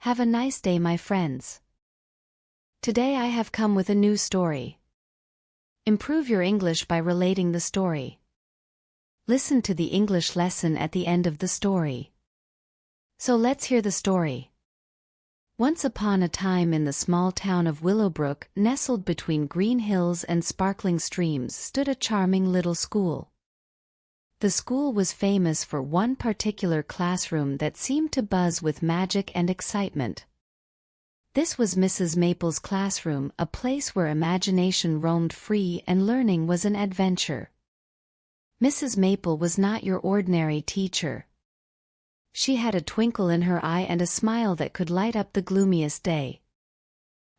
Have a nice day, my friends. Today I have come with a new story. Improve your English by relating the story. Listen to the English lesson at the end of the story. So let's hear the story. Once upon a time in the small town of Willowbrook, nestled between green hills and sparkling streams, stood a charming little school. The school was famous for one particular classroom that seemed to buzz with magic and excitement. This was Mrs. Maple's classroom, a place where imagination roamed free and learning was an adventure. Mrs. Maple was not your ordinary teacher. She had a twinkle in her eye and a smile that could light up the gloomiest day.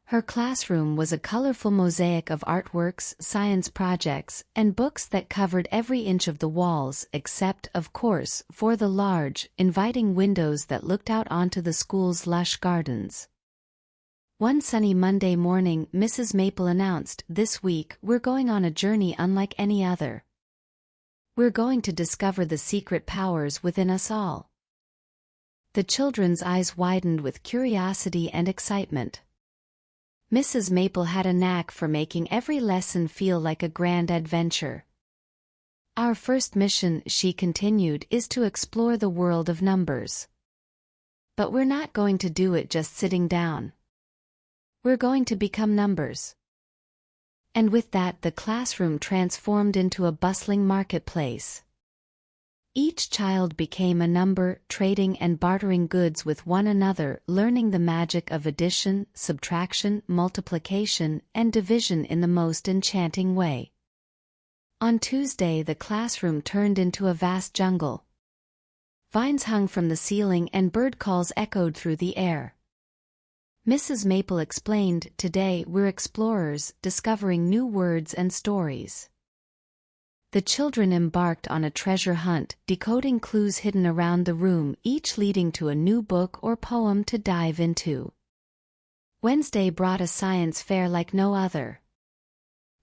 Her classroom was a colorful mosaic of artworks, science projects, and books that covered every inch of the walls except, of course, for the large, inviting windows that looked out onto the school's lush gardens. One sunny Monday morning, Mrs. Maple announced, "This week, we're going on a journey unlike any other. We're going to discover the secret powers within us all." The children's eyes widened with curiosity and excitement. Mrs. Maple had a knack for making every lesson feel like a grand adventure. "Our first mission," she continued, "is to explore the world of numbers. But we're not going to do it just sitting down. We're going to become numbers." And with that, the classroom transformed into a bustling marketplace. Each child became a number, trading and bartering goods with one another, learning the magic of addition, subtraction, multiplication, and division in the most enchanting way. On Tuesday, the classroom turned into a vast jungle. Vines hung from the ceiling and bird calls echoed through the air. Mrs. Maple explained, "Today we're explorers, discovering new words and stories." The children embarked on a treasure hunt, decoding clues hidden around the room, each leading to a new book or poem to dive into. Wednesday brought a science fair like no other.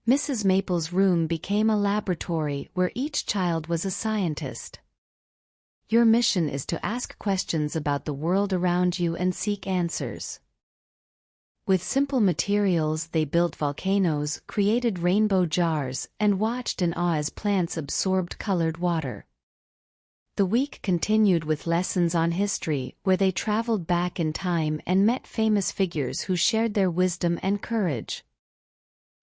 Mrs. Maple's room became a laboratory where each child was a scientist. Your mission is to ask questions about the world around you and seek answers. With simple materials, they built volcanoes, created rainbow jars, and watched in awe as plants absorbed colored water. The week continued with lessons on history, where they traveled back in time and met famous figures who shared their wisdom and courage.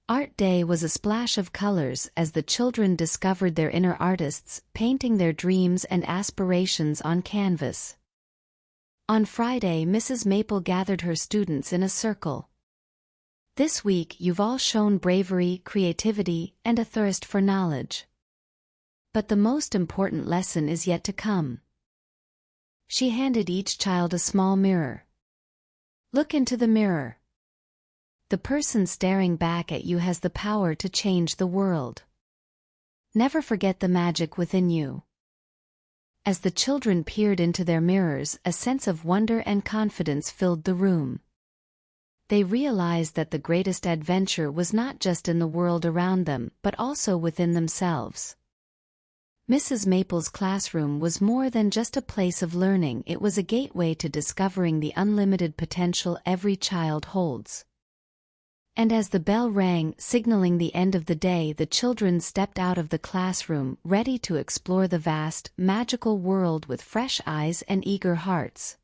Art Day was a splash of colors as the children discovered their inner artists, painting their dreams and aspirations on canvas. On Friday, Mrs. Maple gathered her students in a circle. "This week you've all shown bravery, creativity, and a thirst for knowledge. But the most important lesson is yet to come." She handed each child a small mirror. "Look into the mirror. The person staring back at you has the power to change the world. Never forget the magic within you." As the children peered into their mirrors, a sense of wonder and confidence filled the room. They realized that the greatest adventure was not just in the world around them, but also within themselves. Mrs. Maple's classroom was more than just a place of learning, it was a gateway to discovering the unlimited potential every child holds. And as the bell rang, signaling the end of the day, the children stepped out of the classroom, ready to explore the vast, magical world with fresh eyes and eager hearts.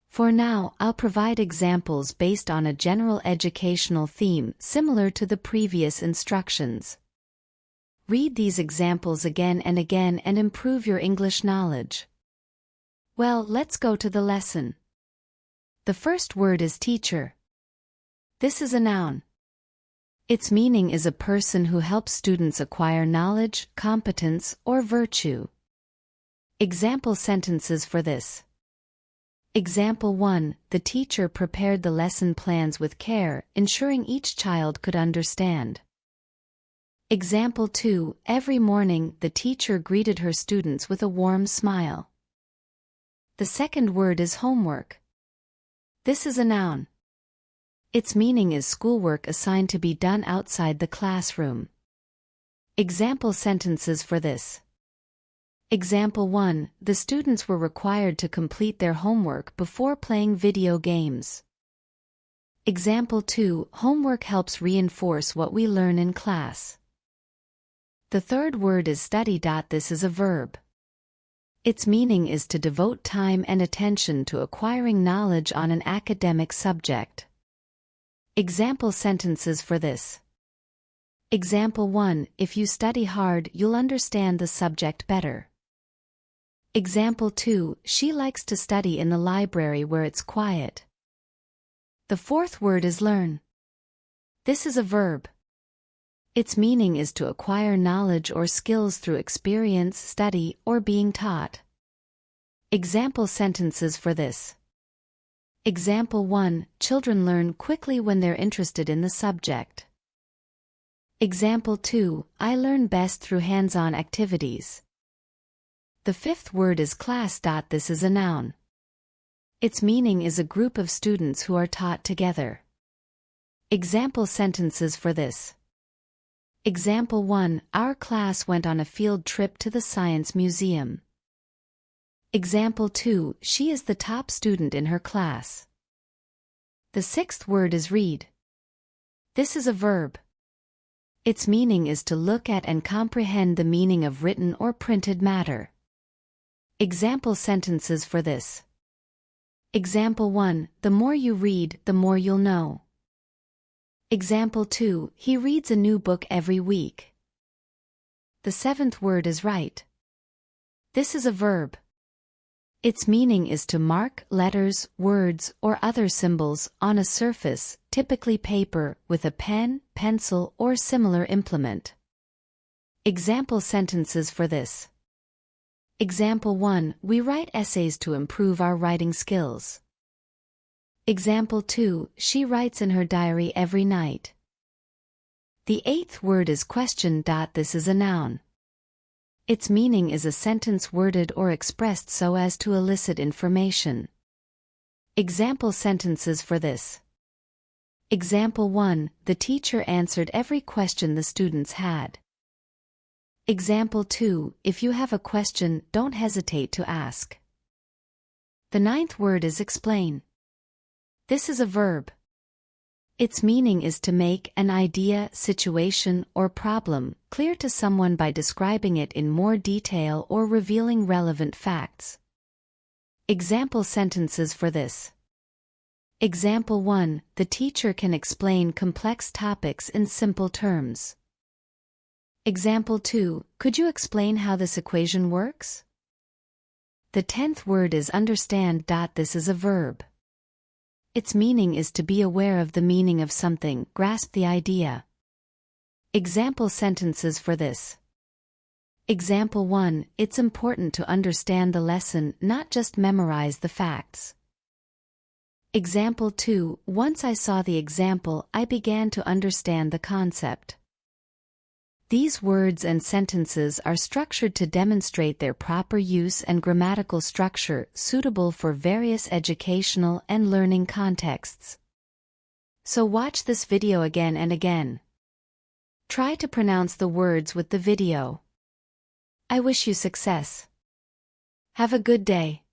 For now, I'll provide examples based on a general educational theme similar to the previous instructions. Read these examples again and again and improve your English knowledge. Well, let's go to the lesson. The first word is teacher. This is a noun. Its meaning is a person who helps students acquire knowledge, competence, or virtue. Example sentences for this. Example 1. The teacher prepared the lesson plans with care, ensuring each child could understand. Example 2. Every morning, the teacher greeted her students with a warm smile. The second word is homework. This is a noun. Its meaning is schoolwork assigned to be done outside the classroom. Example sentences for this. Example 1. The students were required to complete their homework before playing video games. Example 2. Homework helps reinforce what we learn in class. The third word is study. This is a verb. Its meaning is to devote time and attention to acquiring knowledge on an academic subject. Example sentences for this. Example 1. If you study hard, you'll understand the subject better. Example 2. She likes to study in the library where it's quiet. The fourth word is learn. This is a verb. Its meaning is to acquire knowledge or skills through experience, study, or being taught. Example sentences for this. Example 1. Children learn quickly when they're interested in the subject. Example 2. I learn best through hands-on activities. The fifth word is class. This is a noun. Its meaning is a group of students who are taught together. Example sentences for this. Example 1. Our class went on a field trip to the Science Museum. Example 2. She is the top student in her class. The sixth word is read. This is a verb. Its meaning is to look at and comprehend the meaning of written or printed matter. Example sentences for this. Example 1. The more you read, the more you'll know. Example 2. He reads a new book every week. The seventh word is write. This is a verb. Its meaning is to mark letters, words, or other symbols on a surface, typically paper, with a pen, pencil, or similar implement. Example sentences for this. Example 1. We write essays to improve our writing skills. Example 2. She writes in her diary every night. The eighth word is question. This is a noun. Its meaning is a sentence worded or expressed so as to elicit information. Example sentences for this. Example 1. The teacher answered every question the students had. Example 2. If you have a question, don't hesitate to ask. The ninth word is explain. This is a verb. Its meaning is to make an idea, situation, or problem clear to someone by describing it in more detail or revealing relevant facts. Example sentences for this. Example 1. The teacher can explain complex topics in simple terms. Example 2. Could you explain how this equation works? The 10th word is understand. This is a verb. Its meaning is to be aware of the meaning of something, grasp the idea. Example sentences for this. Example 1. It's important to understand the lesson, not just memorize the facts. Example 2. Once I saw the example, I began to understand the concept. These words and sentences are structured to demonstrate their proper use and grammatical structure suitable for various educational and learning contexts. So watch this video again and again. Try to pronounce the words with the video. I wish you success. Have a good day.